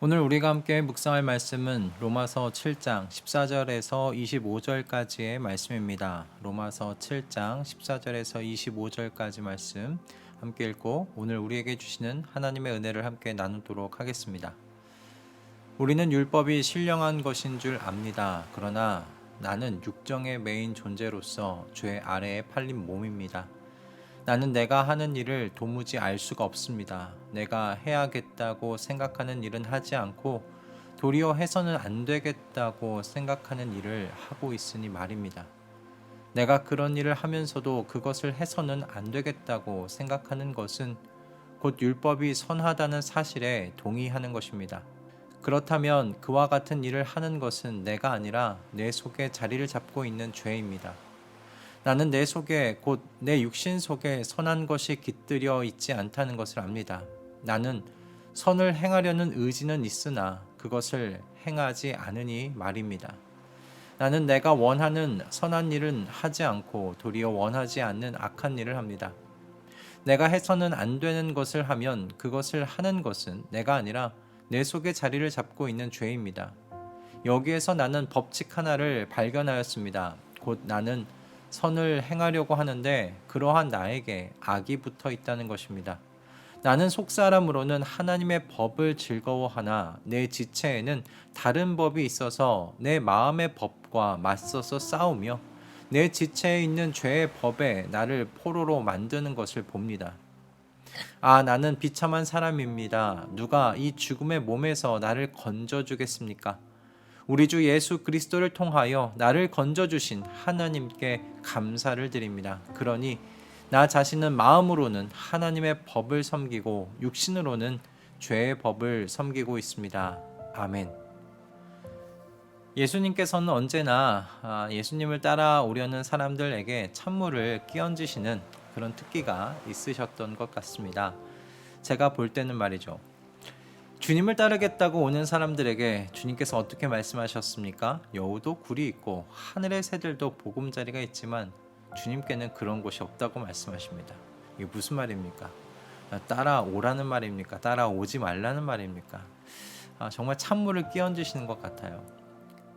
오늘 우리가 함께 묵상할 말씀은 로마서 7장 14절에서 25절까지의 말씀입니다. 로마서 7장 14절에서 25절까지 말씀 함께 읽고 오늘 우리에게 주시는 하나님의 은혜를 함께 나누도록 하겠습니다. 우리는 율법이 신령한 것인 줄 압니다. 그러나 나는 육정에 매인 존재로서 죄 아래에 팔린 몸입니다. 나는 내가 하는 일을 도무지 알 수가 없습니다. 내가 해야겠다고 생각하는 일은 하지 않고 도리어 해서는 안 되겠다고 생각하는 일을 하고 있으니 말입니다. 내가 그런 일을 하면서도 그것을 해서는 안 되겠다고 생각하는 것은 곧 율법이 선하다는 사실에 동의하는 것입니다. 그렇다면 그와 같은 일을 하는 것은 내가 아니라 내 속에 자리를 잡고 있는 죄입니다. 나는 내 속에 곧 내 육신 속에 선한 것이 깃들여 있지 않다는 것을 압니다. 나는 선을 행하려는 의지는 있으나 그것을 행하지 않으니 말입니다. 나는 내가 원하는 선한 일은 하지 않고 도리어 원하지 않는 악한 일을 합니다. 내가 해서는 안 되는 것을 하면 그것을 하는 것은 내가 아니라 내 속에 자리를 잡고 있는 죄입니다. 여기에서 나는 법칙 하나를 발견하였습니다. 곧 나는 선을 행하려고 하는데 그러한 나에게 악이 붙어 있다는 것입니다. 나는 속사람으로는 하나님의 법을 즐거워하나 내 지체에는 다른 법이 있어서 내 마음의 법과 맞서서 싸우며 내 지체에 있는 죄의 법에 나를 포로로 만드는 것을 봅니다. 나는 비참한 사람입니다. 누가 이 죽음의 몸에서 나를 건져주겠습니까? 우리 주 예수 그리스도를 통하여 나를 건져주신 하나님께 감사를 드립니다. 그러니 나 자신은 마음으로는 하나님의 법을 섬기고 육신으로는 죄의 법을 섬기고 있습니다. 아멘. 예수님께서는 언제나 예수님을 따라오려는 사람들에게 찬물을 끼얹으시는 그런 특기가 있으셨던 것 같습니다. 제가 볼 때는 말이죠. 주님을 따르겠다고 오는 사람들에게 주님께서 어떻게 말씀하셨습니까? 여우도 굴이 있고 하늘의 새들도 보금자리가 있지만 주님께는 그런 곳이 없다고 말씀하십니다. 이게 무슨 말입니까? 따라오라는 말입니까? 따라오지 말라는 말입니까? 정말 찬물을 끼얹으시는 것 같아요.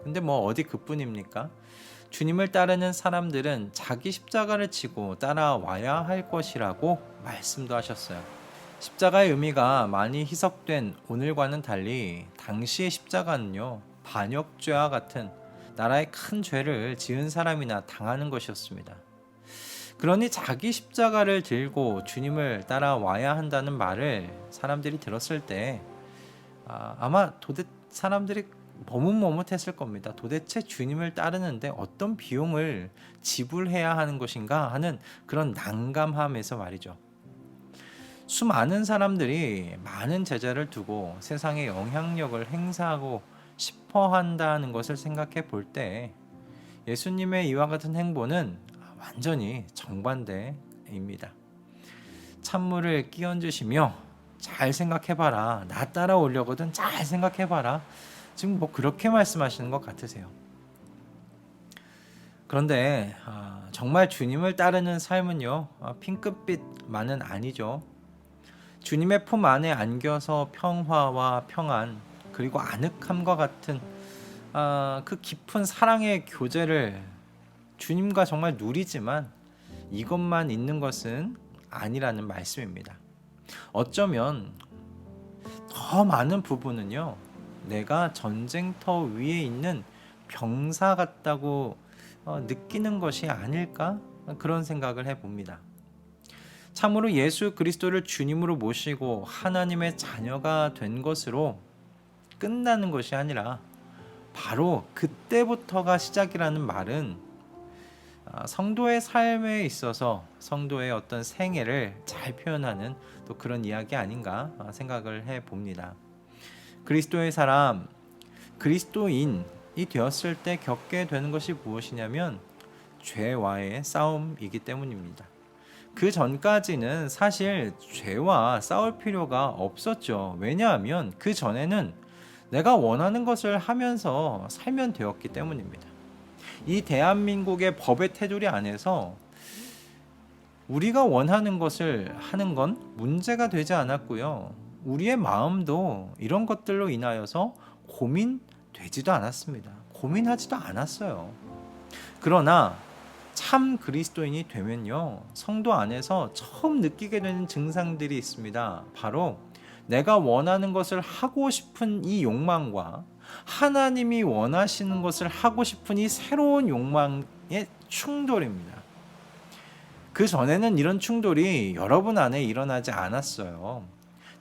근데 뭐 어디 그뿐입니까? 주님을 따르는 사람들은 자기 십자가를 지고 따라와야 할 것이라고 말씀도 하셨어요. 십자가의 의미가 많이 희석된 오늘과는 달리 당시의 십자가는요, 반역죄와 같은 나라의 큰 죄를 지은 사람이나 당하는 것이었습니다. 그러니 자기 십자가를 들고 주님을 따라와야 한다는 말을 사람들이 들었을 때 아마 사람들이 머뭇머뭇했을 겁니다. 도대체 주님을 따르는데 어떤 비용을 지불해야 하는 것인가 하는 그런 난감함에서 말이죠. 수많은 사람들이 많은 제자를 두고 세상에 영향력을 행사하고 싶어 한다는 것을 생각해 볼 때 예수님의 이와 같은 행보는 완전히 정반대입니다. 찬물을 끼얹으시며 잘 생각해봐라. 나 따라오려거든 잘 생각해봐라. 지금 뭐 그렇게 말씀하시는 것 같으세요. 그런데 정말 주님을 따르는 삶은요, 핑크빛만은 아니죠. 주님의 품 안에 안겨서 평화와 평안 그리고 아늑함과 같은 그 깊은 사랑의 교제를 주님과 정말 누리지만 이것만 있는 것은 아니라는 말씀입니다. 어쩌면 더 많은 부분은요, 내가 전쟁터 위에 있는 병사 같다고 느끼는 것이 아닐까 그런 생각을 해봅니다. 참으로 예수 그리스도를 주님으로 모시고 하나님의 자녀가 된 것으로 끝나는 것이 아니라 바로 그때부터가 시작이라는 말은 성도의 삶에 있어서 성도의 어떤 생애를 잘 표현하는 또 그런 이야기 아닌가 생각을 해봅니다. 그리스도의 사람, 그리스도인이 되었을 때 겪게 되는 것이 무엇이냐면 죄와의 싸움이기 때문입니다. 그 전까지는 사실 죄와 싸울 필요가 없었죠. 왜냐하면 그 전에는 내가 원하는 것을 하면서 살면 되었기 때문입니다. 이 대한민국의 법의 테두리 안에서 우리가 원하는 것을 하는 건 문제가 되지 않았고요. 우리의 마음도 이런 것들로 인하여서 고민되지도 않았습니다. 고민하지도 않았어요. 그러나 참 그리스도인이 되면요, 성도 안에서 처음 느끼게 되는 증상들이 있습니다. 바로 내가 원하는 것을 하고 싶은 이 욕망과 하나님이 원하시는 것을 하고 싶은 이 새로운 욕망의 충돌입니다. 그 전에는 이런 충돌이 여러분 안에 일어나지 않았어요.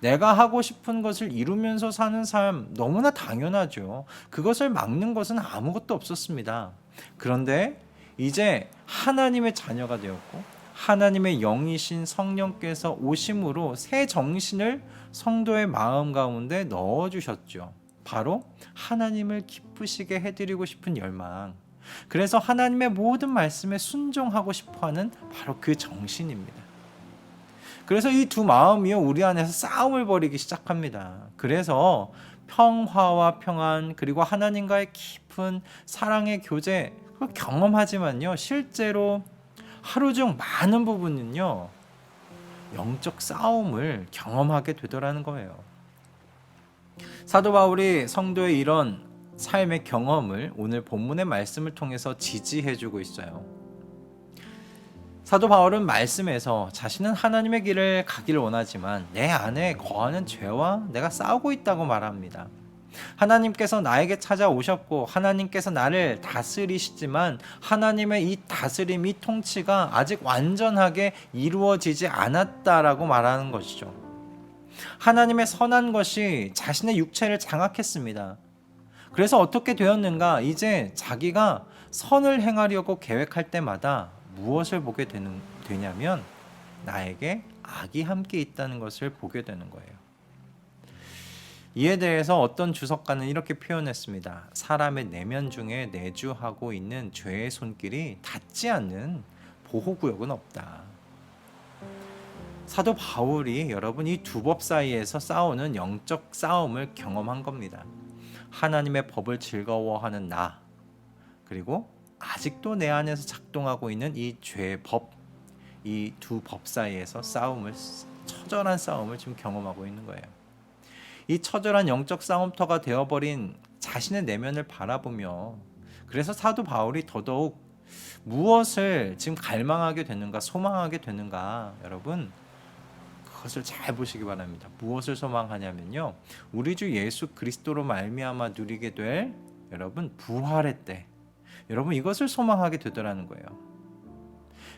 내가 하고 싶은 것을 이루면서 사는 삶 너무나 당연하죠. 그것을 막는 것은 아무것도 없었습니다. 그런데 이제 하나님의 자녀가 되었고 하나님의 영이신 성령께서 오심으로 새 정신을 성도의 마음 가운데 넣어주셨죠. 바로 하나님을 기쁘시게 해드리고 싶은 열망. 그래서 하나님의 모든 말씀에 순종하고 싶어하는 바로 그 정신입니다. 그래서 이 두 마음이요, 우리 안에서 싸움을 벌이기 시작합니다. 그래서 평화와 평안, 그리고 하나님과의 깊은 사랑의 교제, 그걸 경험하지만요, 실제로 하루 중 많은 부분은요, 영적 싸움을 경험하게 되더라는 거예요. 사도 바울이 성도의 이런 삶의 경험을 오늘 본문의 말씀을 통해서 지지해주고 있어요. 사도 바울은 말씀에서 자신은 하나님의 길을 가기를 원하지만 내 안에 거하는 죄와 내가 싸우고 있다고 말합니다. 하나님께서 나에게 찾아오셨고 하나님께서 나를 다스리시지만 하나님의 이 다스림, 이 통치가 아직 완전하게 이루어지지 않았다라고 말하는 것이죠. 하나님의 선한 것이 자신의 육체를 장악했습니다. 그래서 어떻게 되었는가? 이제 자기가 선을 행하려고 계획할 때마다 무엇을 보게 되냐면 나에게 악이 함께 있다는 것을 보게 되는 거예요. 이에 대해서 어떤 주석가는 이렇게 표현했습니다. 사람의 내면 중에 내주하고 있는 죄의 손길이 닿지 않는 보호구역은 없다. 사도 바울이 여러분 이 두 법 사이에서 싸우는 영적 싸움을 경험한 겁니다. 하나님의 법을 즐거워하는 나, 그리고 아직도 내 안에서 작동하고 있는 이 죄의 법, 이 두 법 사이에서 처절한 싸움을 지금 경험하고 있는 거예요. 이 처절한 영적 싸움터가 되어버린 자신의 내면을 바라보며, 그래서 사도 바울이 더더욱 무엇을 지금 갈망하게 되는가, 소망하게 되는가, 여러분 그것을 잘 보시기 바랍니다. 무엇을 소망하냐면요, 우리 주 예수 그리스도로 말미암아 누리게 될 여러분 부활의 때, 여러분 이것을 소망하게 되더라는 거예요.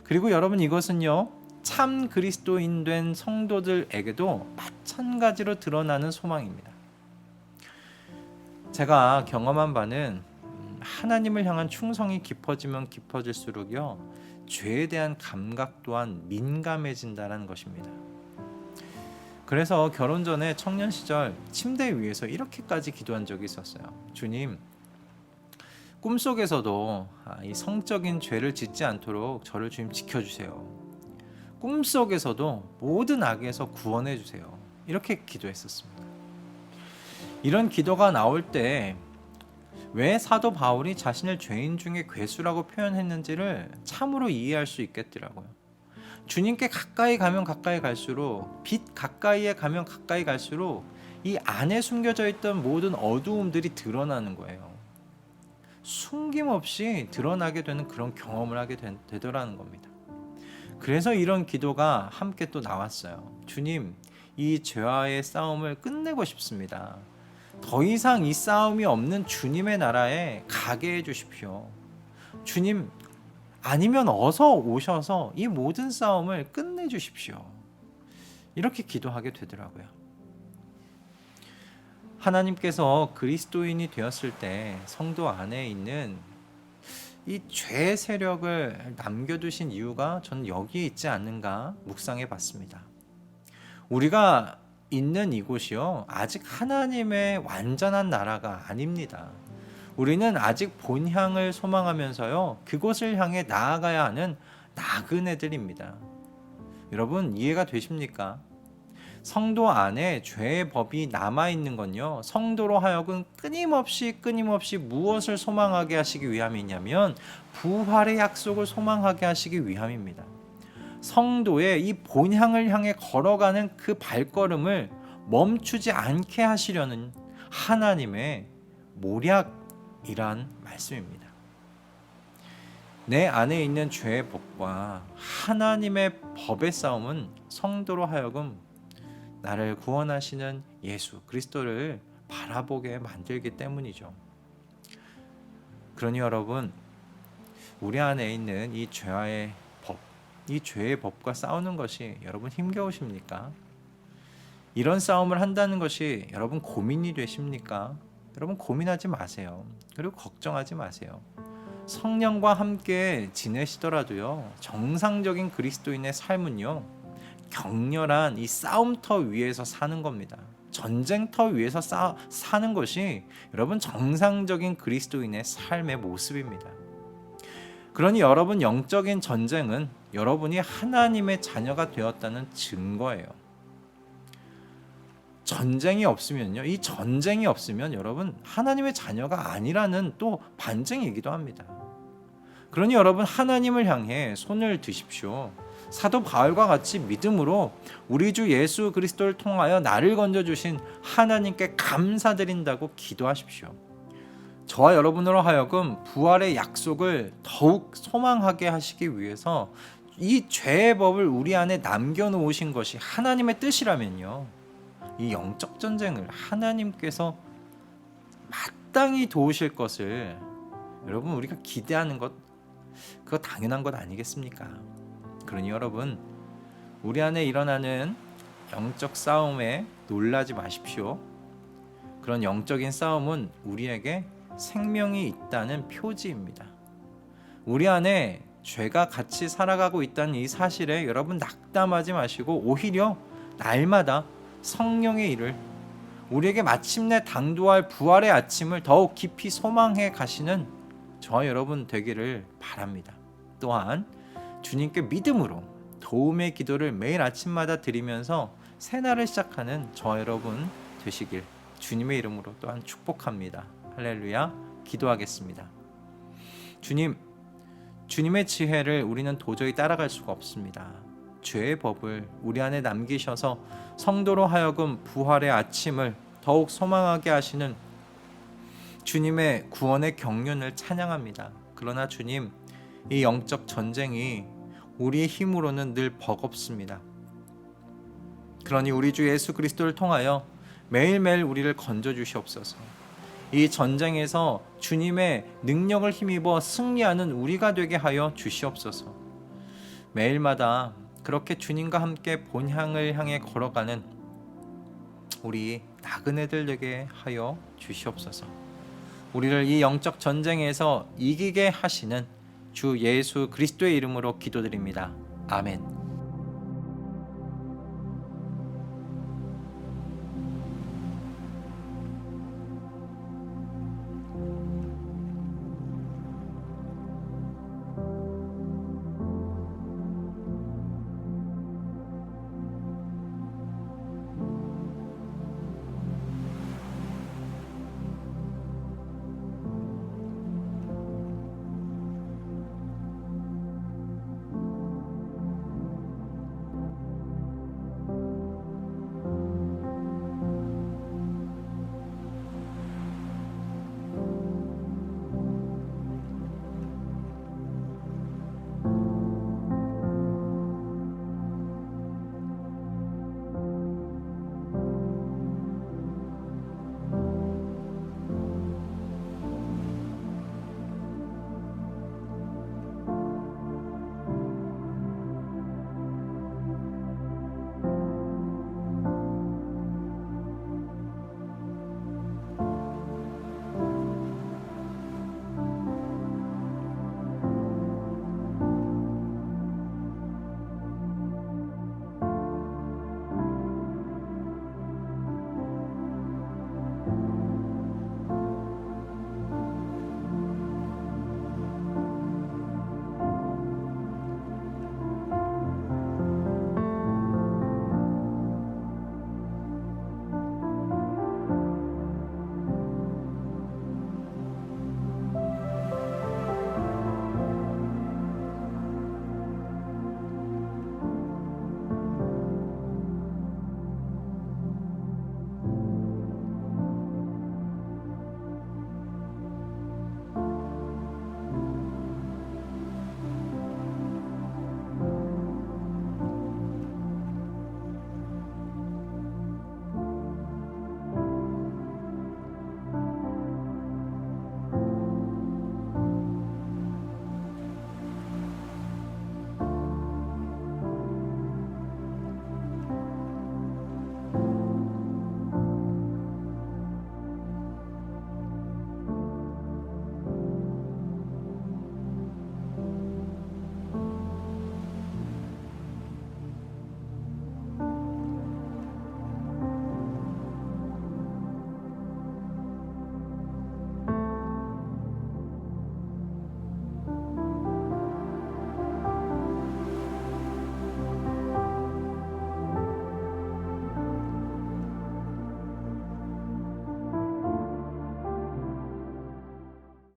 그리고 여러분 이것은요, 참 그리스도인 된 성도들에게도 마찬가지로 드러나는 소망입니다. 제가 경험한 바는 하나님을 향한 충성이 깊어지면 깊어질수록요, 죄에 대한 감각 또한 민감해진다는 것입니다. 그래서 결혼 전에 청년 시절 침대 위에서 이렇게까지 기도한 적이 있었어요. 주님, 꿈속에서도 이 성적인 죄를 짓지 않도록 저를 주님 지켜주세요. 꿈속에서도 모든 악에서 구원해 주세요. 이렇게 기도했었습니다. 이런 기도가 나올 때 왜 사도 바울이 자신을 죄인 중에 괴수라고 표현했는지를 참으로 이해할 수 있겠더라고요. 주님께 가까이 가면 가까이 갈수록, 빛 가까이에 가면 가까이 갈수록 이 안에 숨겨져 있던 모든 어두움들이 드러나는 거예요. 숨김없이 드러나게 되는 그런 경험을 하게 되더라는 겁니다. 그래서 이런 기도가 함께 또 나왔어요. 주님, 이 죄와의 싸움을 끝내고 싶습니다. 더 이상 이 싸움이 없는 주님의 나라에 가게 해주십시오. 주님, 아니면 어서 오셔서 이 모든 싸움을 끝내주십시오. 이렇게 기도하게 되더라고요. 하나님께서 그리스도인이 되었을 때 성도 안에 있는 이 죄의 세력을 남겨두신 이유가 저는 여기에 있지 않는가 묵상해 봤습니다. 우리가 있는 이곳이요, 아직 하나님의 완전한 나라가 아닙니다. 우리는 아직 본향을 소망하면서요, 그곳을 향해 나아가야 하는 나그네들입니다. 여러분 이해가 되십니까? 성도 안에 죄의 법이 남아있는 건요, 성도로 하여금 끊임없이 무엇을 소망하게 하시기 위함이냐면 부활의 약속을 소망하게 하시기 위함입니다. 성도의 이 본향을 향해 걸어가는 그 발걸음을 멈추지 않게 하시려는 하나님의 모략이란 말씀입니다. 내 안에 있는 죄의 법과 하나님의 법의 싸움은 성도로 하여금 나를 구원하시는 예수 그리스도를 바라보게 만들기 때문이죠. 그러니 여러분, 우리 안에 있는 이 죄의 법, 이 죄의 법과 싸우는 것이 여러분 힘겨우십니까? 이런 싸움을 한다는 것이 여러분 고민이 되십니까? 여러분 고민하지 마세요. 그리고 걱정하지 마세요. 성령과 함께 지내시더라도요, 정상적인 그리스도인의 삶은요, 격렬한 이 싸움터 위에서 사는 겁니다. 전쟁터 위에서 사는 것이 여러분 정상적인 그리스도인의 삶의 모습입니다. 그러니 여러분 영적인 전쟁은 여러분이 하나님의 자녀가 되었다는 증거예요. 전쟁이 없으면요, 이 전쟁이 없으면 여러분 하나님의 자녀가 아니라는 또 반증이기도 합니다. 그러니 여러분 하나님을 향해 손을 드십시오. 사도 바울과 같이 믿음으로 우리 주 예수 그리스도를 통하여 나를 건져주신 하나님께 감사드린다고 기도하십시오. 저와 여러분으로 하여금 부활의 약속을 더욱 소망하게 하시기 위해서 이 죄의 법을 우리 안에 남겨놓으신 것이 하나님의 뜻이라면요, 이 영적 전쟁을 하나님께서 마땅히 도우실 것을 여러분 우리가 기대하는 것, 그거 당연한 것 아니겠습니까? 그러니 여러분, 우리 안에 일어나는 영적 싸움에 놀라지 마십시오. 그런 영적인 싸움은 우리에게 생명이 있다는 표지입니다. 우리 안에 죄가 같이 살아가고 있다는 이 사실에 여러분 낙담하지 마시고 오히려 날마다 성령의 일을, 우리에게 마침내 당도할 부활의 아침을 더욱 깊이 소망해 가시는 저와 여러분 되기를 바랍니다. 또한 주님께 믿음으로 도움의 기도를 매일 아침마다 드리면서 새날을 시작하는 저와 여러분 되시길 주님의 이름으로 또한 축복합니다. 할렐루야. 기도하겠습니다. 주님, 주님의 지혜를 우리는 도저히 따라갈 수가 없습니다. 죄의 법을 우리 안에 남기셔서 성도로 하여금 부활의 아침을 더욱 소망하게 하시는 주님의 구원의 경륜을 찬양합니다. 그러나 주님, 이 영적 전쟁이 우리의 힘으로는 늘 버겁습니다. 그러니 우리 주 예수 그리스도를 통하여 매일매일 우리를 건져주시옵소서. 이 전쟁에서 주님의 능력을 힘입어 승리하는 우리가 되게 하여 주시옵소서. 매일마다 그렇게 주님과 함께 본향을 향해 걸어가는 우리 나그네들 되게 하여 주시옵소서. 우리를 이 영적 전쟁에서 이기게 하시는 주 예수 그리스도의 이름으로 기도드립니다. 아멘.